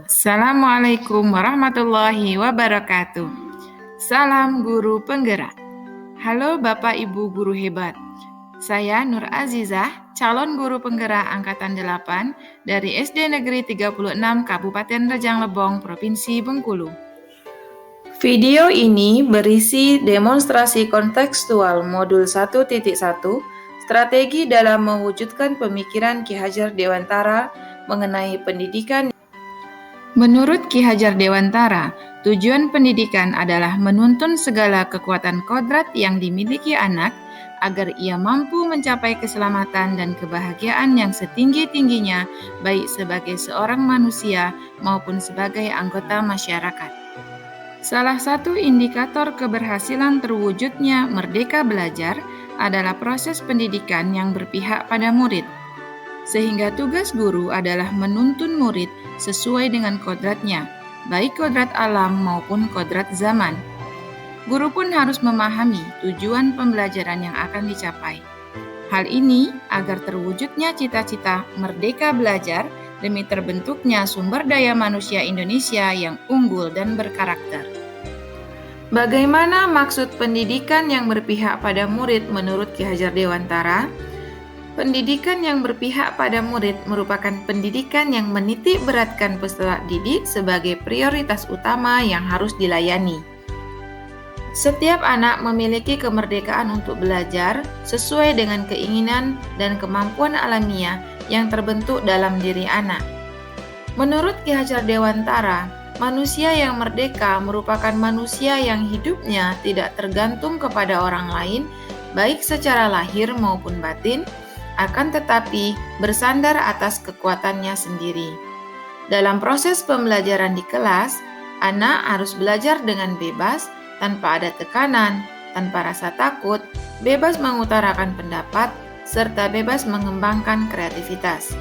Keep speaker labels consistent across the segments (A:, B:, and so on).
A: Assalamualaikum warahmatullahi wabarakatuh. Salam guru penggerak. Halo Bapak Ibu guru hebat. Saya Nur Azizah, calon guru penggerak angkatan 8 dari SD Negeri 36 Kabupaten Rejang Lebong, Provinsi Bengkulu. Video ini berisi demonstrasi kontekstual modul 1.1 strategi dalam mewujudkan pemikiran Ki Hajar Dewantara mengenai pendidikan. Menurut Ki Hajar Dewantara, tujuan pendidikan adalah menuntun segala kekuatan kodrat yang dimiliki anak agar ia mampu mencapai keselamatan dan kebahagiaan yang setinggi-tingginya baik sebagai seorang manusia maupun sebagai anggota masyarakat. Salah satu indikator keberhasilan terwujudnya Merdeka Belajar adalah proses pendidikan yang berpihak pada murid. Sehingga tugas guru adalah menuntun murid sesuai dengan kodratnya, baik kodrat alam maupun kodrat zaman. Guru pun harus memahami tujuan pembelajaran yang akan dicapai. Hal ini agar terwujudnya cita-cita merdeka belajar demi terbentuknya sumber daya manusia Indonesia yang unggul dan berkarakter. Bagaimana maksud pendidikan yang berpihak pada murid menurut Ki Hajar Dewantara? Pendidikan yang berpihak pada murid merupakan pendidikan yang menitik beratkan peserta didik sebagai prioritas utama yang harus dilayani. Setiap anak memiliki kemerdekaan untuk belajar sesuai dengan keinginan dan kemampuan alamiah yang terbentuk dalam diri anak. Menurut Ki Hajar Dewantara, manusia yang merdeka merupakan manusia yang hidupnya tidak tergantung kepada orang lain, baik secara lahir maupun batin, akan tetapi bersandar atas kekuatannya sendiri. Dalam proses pembelajaran di kelas, anak harus belajar dengan bebas, tanpa ada tekanan, tanpa rasa takut, bebas mengutarakan pendapat, serta bebas mengembangkan kreativitas.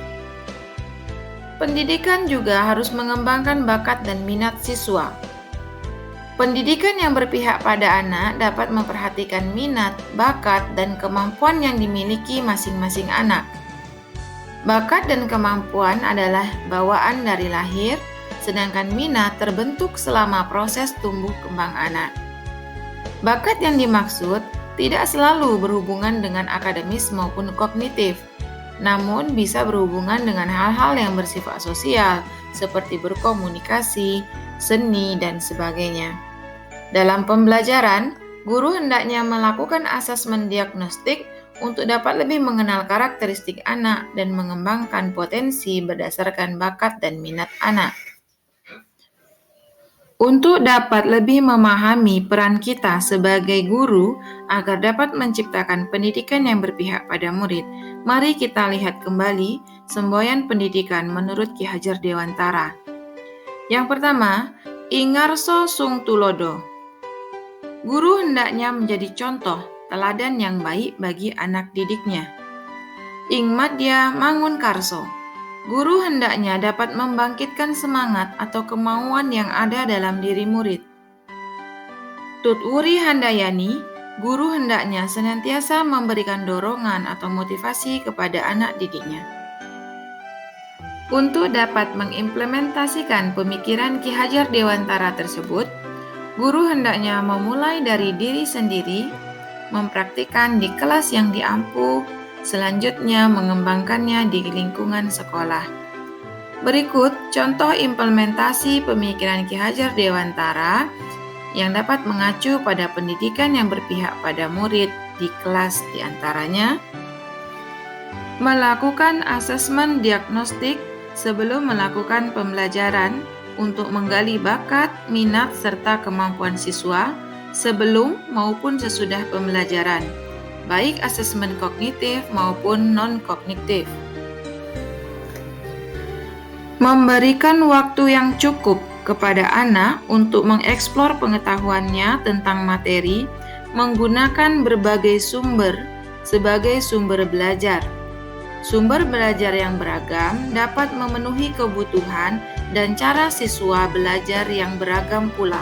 A: Pendidikan juga harus mengembangkan bakat dan minat siswa. Pendidikan yang berpihak pada anak dapat memperhatikan minat, bakat, dan kemampuan yang dimiliki masing-masing anak. Bakat dan kemampuan adalah bawaan dari lahir, sedangkan minat terbentuk selama proses tumbuh kembang anak. Bakat yang dimaksud tidak selalu berhubungan dengan akademis maupun kognitif, namun bisa berhubungan dengan hal-hal yang bersifat sosial, seperti berkomunikasi, seni, dan sebagainya. Dalam pembelajaran, guru hendaknya melakukan asesmen diagnostik untuk dapat lebih mengenal karakteristik anak dan mengembangkan potensi berdasarkan bakat dan minat anak. Untuk dapat lebih memahami peran kita sebagai guru agar dapat menciptakan pendidikan yang berpihak pada murid, mari kita lihat kembali semboyan pendidikan menurut Ki Hajar Dewantara. Yang pertama, Ingarso Sung Tulodo. Guru hendaknya menjadi contoh, teladan yang baik bagi anak didiknya. Ingmadya Mangun Karso. Guru hendaknya dapat membangkitkan semangat atau kemauan yang ada dalam diri murid. Tutwuri Handayani. Guru hendaknya senantiasa memberikan dorongan atau motivasi kepada anak didiknya. Untuk dapat mengimplementasikan pemikiran Ki Hajar Dewantara tersebut, guru hendaknya memulai dari diri sendiri, mempraktikkan di kelas yang diampu, selanjutnya mengembangkannya di lingkungan sekolah. Berikut contoh implementasi pemikiran Ki Hajar Dewantara yang dapat mengacu pada pendidikan yang berpihak pada murid di kelas, diantaranya melakukan asesmen diagnostik sebelum melakukan pembelajaran untuk menggali bakat, minat, serta kemampuan siswa sebelum maupun sesudah pembelajaran, baik asesmen kognitif maupun non-kognitif. Memberikan waktu yang cukup kepada anak untuk mengeksplor pengetahuannya tentang materi menggunakan berbagai sumber sebagai sumber belajar. Sumber belajar yang beragam dapat memenuhi kebutuhan dan cara siswa belajar yang beragam pula.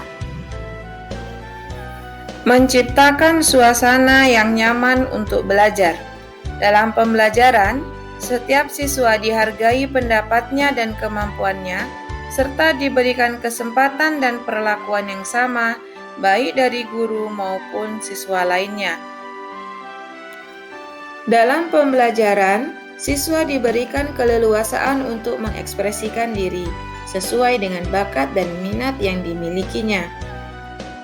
A: Menciptakan suasana yang nyaman untuk belajar. Dalam pembelajaran, Setiap siswa dihargai pendapatnya dan kemampuannya, serta diberikan kesempatan dan perlakuan yang sama, baik dari guru maupun siswa lainnya. Dalam pembelajaran, siswa diberikan keleluasaan untuk mengekspresikan diri sesuai dengan bakat dan minat yang dimilikinya.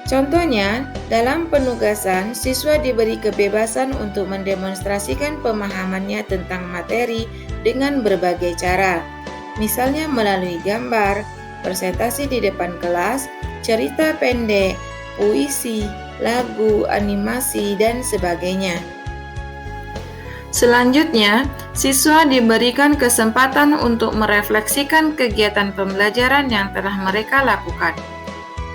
A: Contohnya, dalam penugasan, siswa diberi kebebasan untuk mendemonstrasikan pemahamannya tentang materi dengan berbagai cara, misalnya melalui gambar, presentasi di depan kelas, cerita pendek, puisi, lagu, animasi, dan sebagainya. Selanjutnya, siswa diberikan kesempatan untuk merefleksikan kegiatan pembelajaran yang telah mereka lakukan.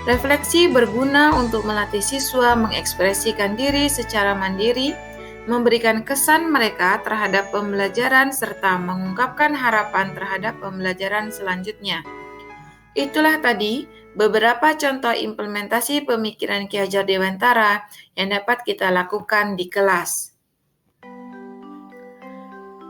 A: Refleksi berguna untuk melatih siswa mengekspresikan diri secara mandiri, memberikan kesan mereka terhadap pembelajaran, serta mengungkapkan harapan terhadap pembelajaran selanjutnya. Itulah tadi beberapa contoh implementasi pemikiran Ki Hajar Dewantara yang dapat kita lakukan di kelas.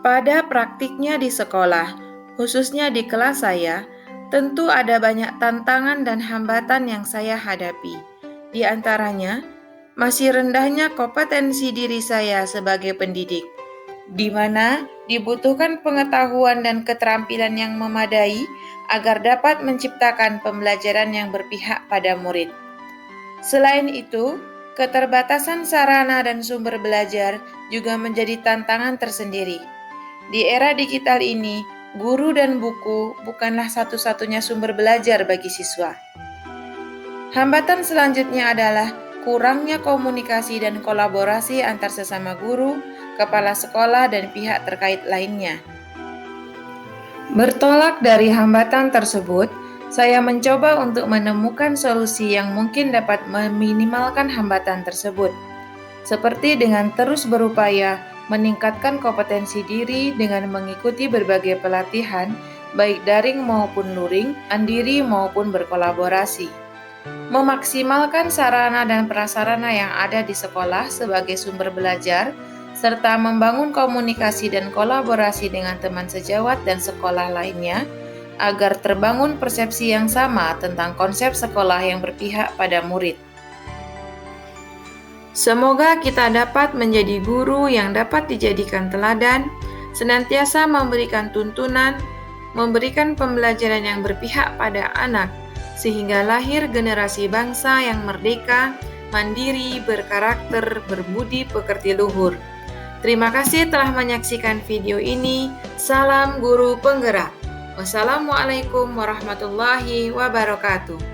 A: Pada praktiknya di sekolah, khususnya di kelas saya, tentu ada banyak tantangan dan hambatan yang saya hadapi. Di antaranya, masih rendahnya kompetensi diri saya sebagai pendidik, di mana dibutuhkan pengetahuan dan keterampilan yang memadai agar dapat menciptakan pembelajaran yang berpihak pada murid. Selain itu, keterbatasan sarana dan sumber belajar juga menjadi tantangan tersendiri. Di era digital ini, guru dan buku bukanlah satu-satunya sumber belajar bagi siswa. Hambatan selanjutnya adalah kurangnya komunikasi dan kolaborasi antar sesama guru, kepala sekolah, dan pihak terkait lainnya. Bertolak dari hambatan tersebut, saya mencoba untuk menemukan solusi yang mungkin dapat meminimalkan hambatan tersebut, seperti dengan terus berupaya meningkatkan kompetensi diri dengan mengikuti berbagai pelatihan, baik daring maupun luring, mandiri maupun berkolaborasi. Memaksimalkan sarana dan prasarana yang ada di sekolah sebagai sumber belajar, serta membangun komunikasi dan kolaborasi dengan teman sejawat dan sekolah lainnya, agar terbangun persepsi yang sama tentang konsep sekolah yang berpihak pada murid. Semoga kita dapat menjadi guru yang dapat dijadikan teladan, senantiasa memberikan tuntunan, memberikan pembelajaran yang berpihak pada anak, sehingga lahir generasi bangsa yang merdeka, mandiri, berkarakter, berbudi pekerti luhur. Terima kasih telah menyaksikan video ini. Salam Guru Penggerak. Wassalamualaikum warahmatullahi wabarakatuh.